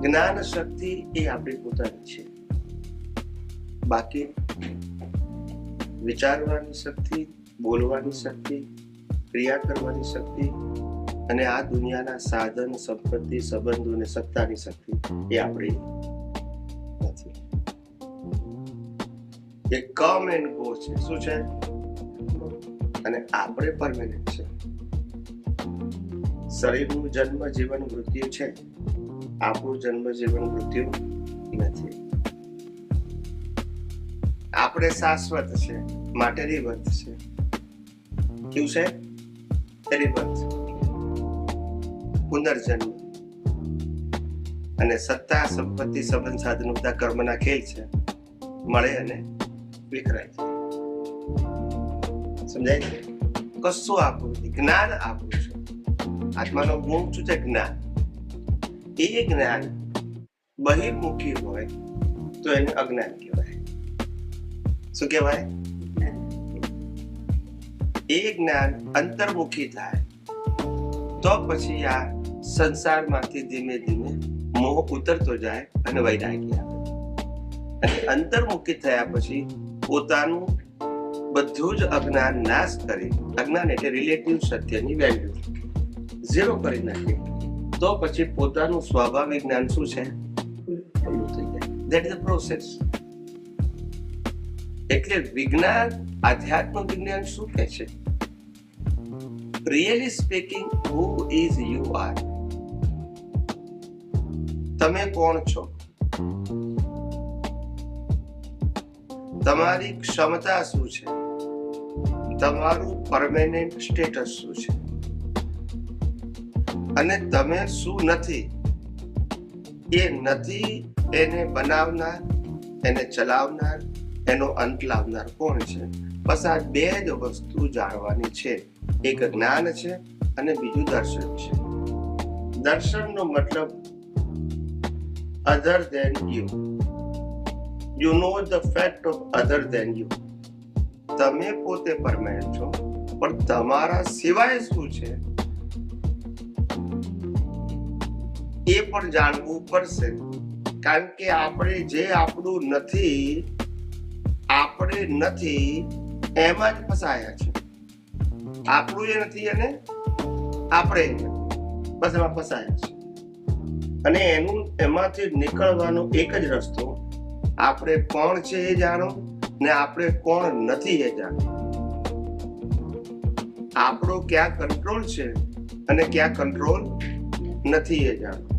જ્ઞાન શક્તિ એ આપણી પોતાની છે. બાકી વિચારવાની શક્તિ, બોલવાની શક્તિ, ક્રિયા કરવાની શક્તિ અને આ દુનિયાના સાધન, સંપત્તિ, સંબંધો અને સત્તાની શક્તિ એ આપણી નથી. એ કમ એન્ડ ગો છે. શું છે? અને આપણે પરમેનન્ટ છે. શરીરનું જન્મ, જીવન, મૃત્યુ છે. આપણું જન્મ, જીવન, મૃત્યુ નથી. આપણે શાશ્વત છે, માટે રિવર્થ છે. કેવું છે? રિવર્થ, પુનર્જન્મ. અને સત્તા, સંપત્તિ, સંબંધ, સાધનો બધા કર્મના ખેલ છે. મળે અને વિખરાય છે. સમજાય છે? કશું આપણું નથી. જ્ઞાન આપણું છે. આત્માનો ગુણ શું છે? જ્ઞાન. એ જ્ઞાન બહિર્મુખી હોય તો એને અજ્ઞાન કહેવાય. શું કહેવાય? એ જ્ઞાન અંતર્મુખી થાય તો પછી આ સંસારમાંથી ધીમે ધીમે મોહ ઉતરતો જાય અને વૈરાગ્ય આવે. અને અંતર્મુખી થયા પછી પોતાનું બધું જ અજ્ઞાન નાશ કરી, અજ્ઞાન એટલે રિલેટિવ સત્યની વેલ્યુ ઝીરો કરી નાખે તો પછી પોતાનું સ્વાભાવિક જ્ઞાન શું છે? ખુલ્લું થઈ જાય. That is the process. એટલે વિજ્ઞાન, આધ્યાત્મ વિજ્ઞાન શું કહે છે? Really speaking, who is you are. તમે કોણ છો? તમારી ક્ષમતા શું છે? તમારું પરમેનન્ટ સ્ટેટસ શું છે? અને તમે શું નથી? એ નથી એને બનાવનાર, એને ચલાવનાર, એનો અંત લાવનાર કોણ છે? બસ આ બે જ વસ્તુ જાણવાની છે. એક જ્ઞાન છે અને બીજું દર્શન છે. દર્શનનો મતલબ other than you. You know the fact of other than you. તમે પોતે પરમેનન્ટ છો, પણ તમારા સિવાય શું છે એ પણ જાણવું પડશે. કારણ કે આપણે જે આપણું નથી, આપણે નથી એમાં જ ફસાયા છે. આપણું એ નથી અને આપણે એ નથી, બસ એમાં ફસાયા છે. અને એમાંથી નીકળવાનો એક જ રસ્તો, આપણે કોણ છે એ જાણો ને આપણે કોણ નથી એ જાણો. આપણો ક્યાં કંટ્રોલ છે અને ક્યાં કંટ્રોલ નથી એ જાણો.